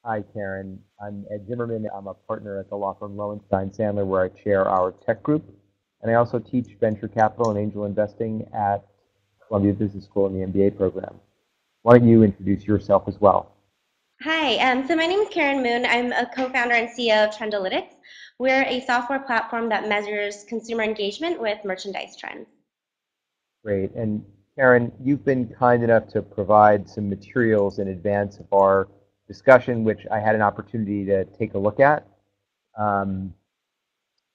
Hi, Karen. I'm Ed Zimmerman. I'm a partner at the law firm Lowenstein Sandler, where I chair our tech group. And I also teach venture capital and angel investing at Columbia Business School in the MBA program. Why don't you introduce yourself as well? Hi, so my name is Karen Moon. I'm a co-founder and CEO of Trendalytics. We're a software platform that measures consumer engagement with merchandise trends. Great. And Karen, you've been kind enough to provide some materials in advance of our discussion, which I had an opportunity to take a look at. Um,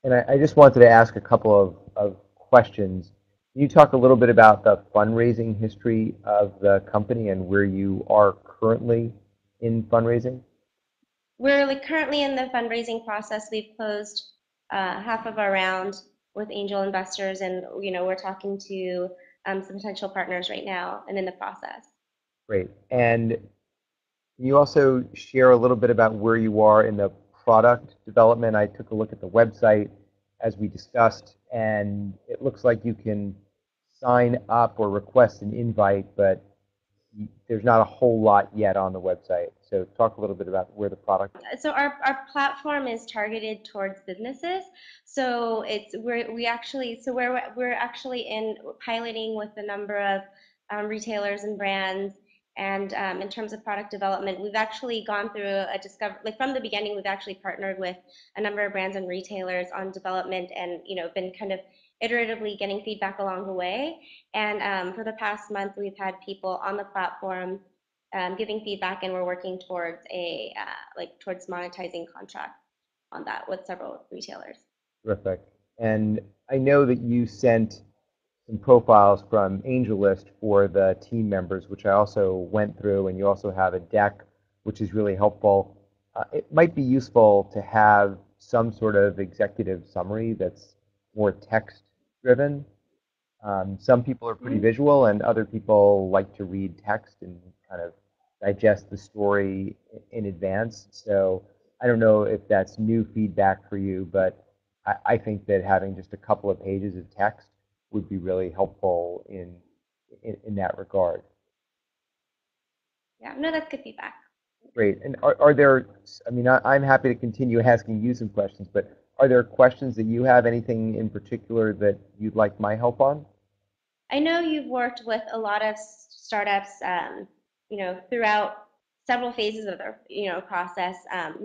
And I just wanted to ask a couple of questions. Can you talk a little bit about the fundraising history of the company and where you are currently in fundraising? We're currently in the fundraising process. We've closed half of our round with angel investors, and we're talking to some potential partners right now and in the process. Great. And can you also share a little bit about where you are in the product development? I took a look at the website as we discussed, and it looks like you can sign up or request an invite, but there's not a whole lot yet on the website. So talk a little bit about where the product. So our platform is targeted towards businesses. So we're actually in piloting with a number of retailers and brands. And in terms of product development, we've actually gone through a discover like from the beginning. We've actually partnered with a number of brands and retailers on development, and been kind of iteratively getting feedback along the way. And for the past month, we've had people on the platform giving feedback, and we're working towards towards monetizing contract on that with several retailers. Terrific. And I know that you sent some profiles from AngelList for the team members, which I also went through, and you also have a deck, which is really helpful. It might be useful to have some sort of executive summary that's more text driven. Some people are pretty Mhm. visual, and other people like to read text and kind of digest the story in advance. So I don't know if that's new feedback for you, but I think that having just a couple of pages of text would be really helpful in that regard. Yeah, no, that's good feedback. Great. And are there, I mean, I'm happy to continue asking you some questions, but are there questions that you have, anything in particular that you'd like my help on? I know you've worked with a lot of startups, throughout several phases of their, process, on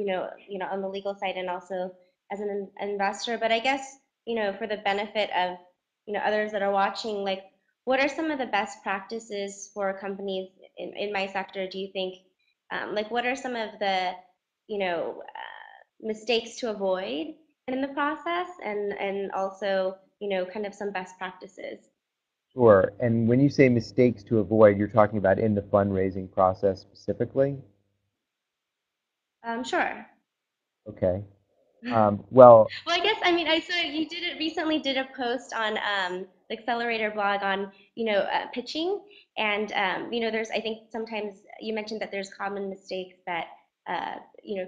the legal side and also as an investor. But I guess, for the benefit of, others that are watching, what are some of the best practices for companies in my sector, do you think? What are some of the, mistakes to avoid in the process, and also, kind of some best practices? Sure. And when you say mistakes to avoid, you're talking about in the fundraising process specifically? Sure. Okay. Well, Well, I guess I mean I saw you recently did a post on the Accelerator blog on pitching, and there's, I think sometimes you mentioned that there's common mistakes that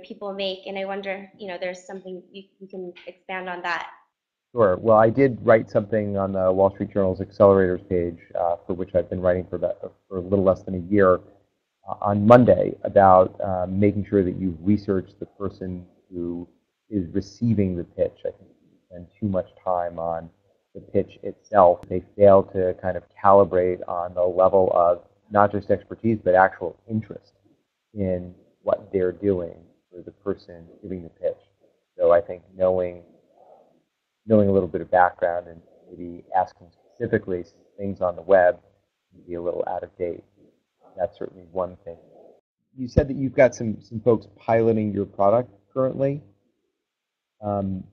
people make, and I wonder, there's something you can expand on that. sure. Well, I did write something on the Wall Street Journal's accelerators page, for which I've been writing for a little less than a year, on Monday about making sure that you research the person who is receiving the pitch. I think we spend too much time on the pitch itself. They fail to kind of calibrate on the level of not just expertise, but actual interest in what they're doing for the person giving the pitch. So I think knowing a little bit of background and maybe asking specifically some things on the web can be a little out of date. That's certainly one thing. You said that you've got some folks piloting your product currently. Um,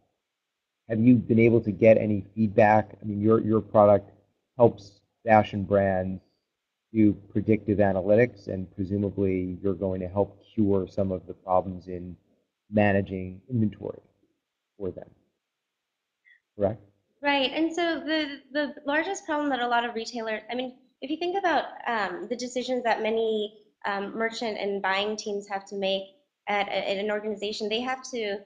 have you been able to get any feedback? I mean, your product helps fashion brands do predictive analytics, and presumably you're going to help cure some of the problems in managing inventory for them, correct? Right, and so the largest problem that a lot of retailers, I mean, if you think about the decisions that many merchant and buying teams have to make at an organization, they have to,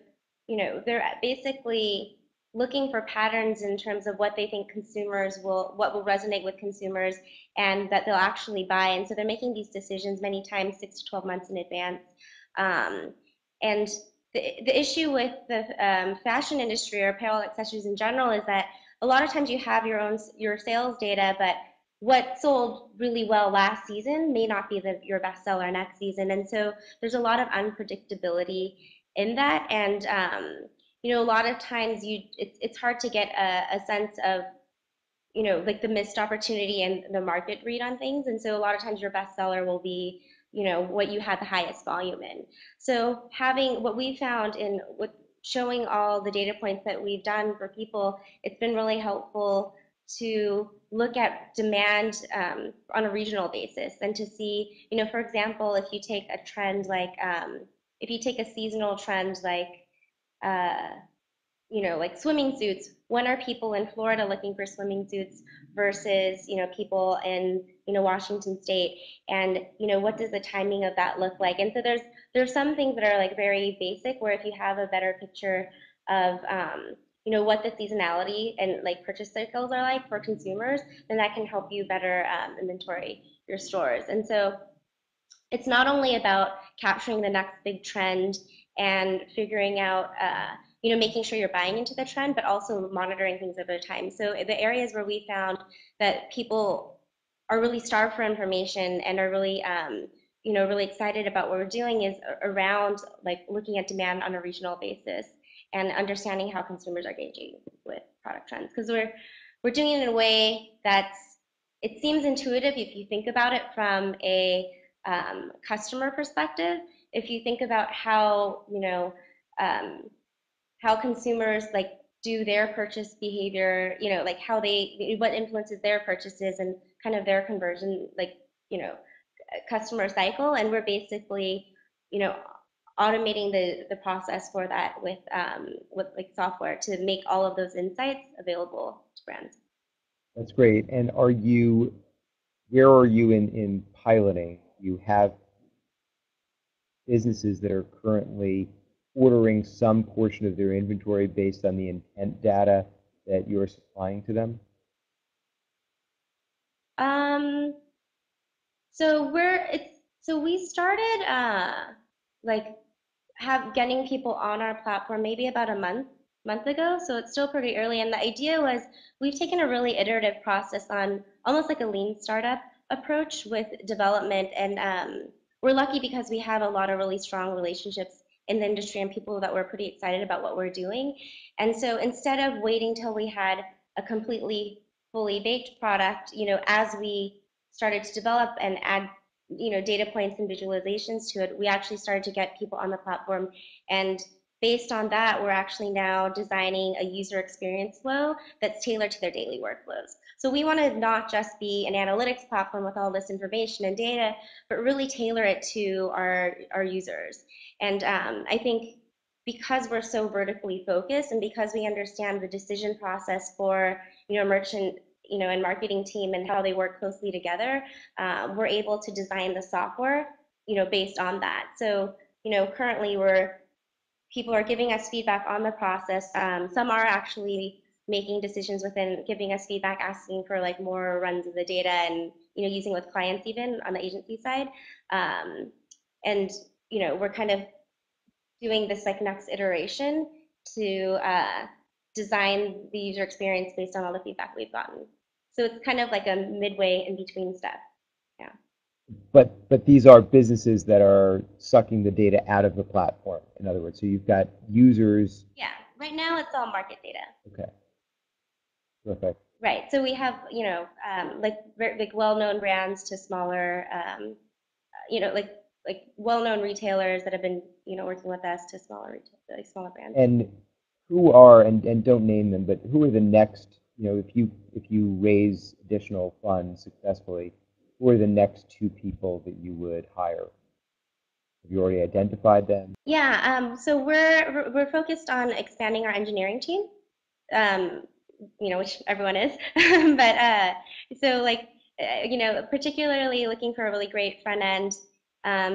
they're basically looking for patterns in terms of what they think what will resonate with consumers, and that they'll actually buy. And so they're making these decisions many times 6 to 12 months in advance. Um, and the issue with the fashion industry or apparel accessories in general is that a lot of times you have your sales data, but what sold really well last season may not be your best seller next season. And so there's a lot of unpredictability in that. And a lot of times it's hard to get a sense of like the missed opportunity and the market read on things. And so a lot of times your bestseller will be, what you had the highest volume in. So having what we found in with showing all the data points that we've done for people, it's been really helpful to look at demand on a regional basis and to see, for example, if you take a trend like, if you take a seasonal trend uh, like swimming suits, when are people in Florida looking for swimming suits versus, people in, Washington State? And, what does the timing of that look like? And so there's some things that are like very basic where if you have a better picture of, what the seasonality and like purchase cycles are like for consumers, then that can help you better inventory your stores. And so it's not only about capturing the next big trend and figuring out, making sure you're buying into the trend, but also monitoring things over time. So the areas where we found that people are really starved for information and are really, really excited about what we're doing is around like looking at demand on a regional basis and understanding how consumers are engaging with product trends. Because we're doing it in a way that's it seems intuitive if you think about it from a customer perspective. If you think about how um, how consumers like do their purchase behavior, like how they what influences their purchases and kind of their conversion, like customer cycle, and we're basically you know automating the process for that with like software to make all of those insights available to brands. That's great. And where are you in piloting? You have businesses that are currently ordering some portion of their inventory based on the intent data that you're supplying to them? Um, so we started like have getting people on our platform maybe about a month ago. So it's still pretty early. And the idea was we've taken a really iterative process on almost like a lean startup approach with development. And we're lucky because we have a lot of really strong relationships in the industry and people that were pretty excited about what we're doing. And so instead of waiting till we had a completely fully baked product, as we started to develop and add data points and visualizations to it, we actually started to get people on the platform. And based on that, we're actually now designing a user experience flow that's tailored to their daily workflows. So we want to not just be an analytics platform with all this information and data, but really tailor it to our users. And I think because we're so vertically focused and because we understand the decision process for merchant and marketing team and how they work closely together, we're able to design the software, based on that. So, currently people are giving us feedback on the process. Some are actually making decisions within giving us feedback, asking for like more runs of the data and, using with clients even on the agency side. And, we're kind of doing this like next iteration to design the user experience based on all the feedback we've gotten. So it's kind of like a midway in between step. Yeah. But these are businesses that are sucking the data out of the platform, in other words. So you've got users. Yeah. Right now it's all market data. Okay, perfect. Right. So we have, like like well-known brands to smaller, like well-known retailers that have been, working with us to smaller like smaller brands. And who are, and don't name them, but who are the next, if you raise additional funds successfully, who are the next two people that you would hire? Have you already identified them? Yeah. So we're focused on expanding our engineering team. Um, which everyone is. But so like, particularly looking for a really great front end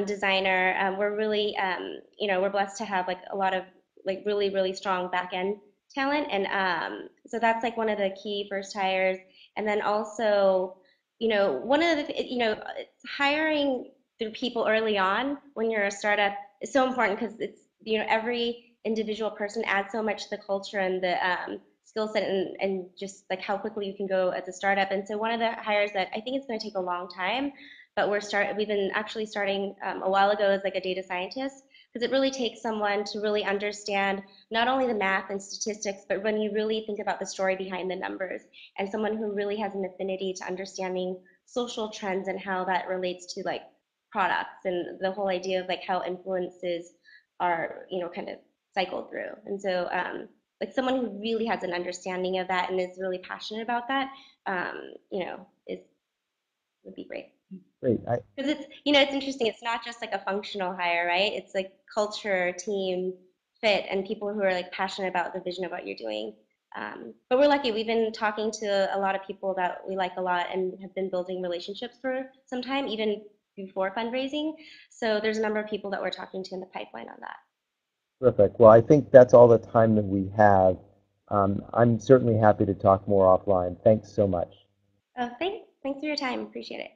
designer. We're really, we're blessed to have like a lot of like really, really strong back end talent. And so that's like one of the key first hires. And then also, one of the, hiring through people early on when you're a startup is so important because it's, every individual person adds so much to the culture and the skill set and just like how quickly you can go as a startup. And so one of the hires that I think it's going to take a long time, but we've been actually starting a while ago as like a data scientist because it really takes someone to really understand not only the math and statistics, but when you really think about the story behind the numbers and someone who really has an affinity to understanding social trends and how that relates to like products and the whole idea of like how influences are, kind of cycled through. And so, like someone who really has an understanding of that and is really passionate about that, is would be great. Great. Because it's, it's interesting. It's not just like a functional hire, right? It's like culture, team fit, and people who are like passionate about the vision of what you're doing. But we're lucky. We've been talking to a lot of people that we like a lot and have been building relationships for some time, even before fundraising. So there's a number of people that we're talking to in the pipeline on that. Terrific. Well, I think that's all the time that we have. I'm certainly happy to talk more offline. Thanks so much. Thanks for your time. Appreciate it.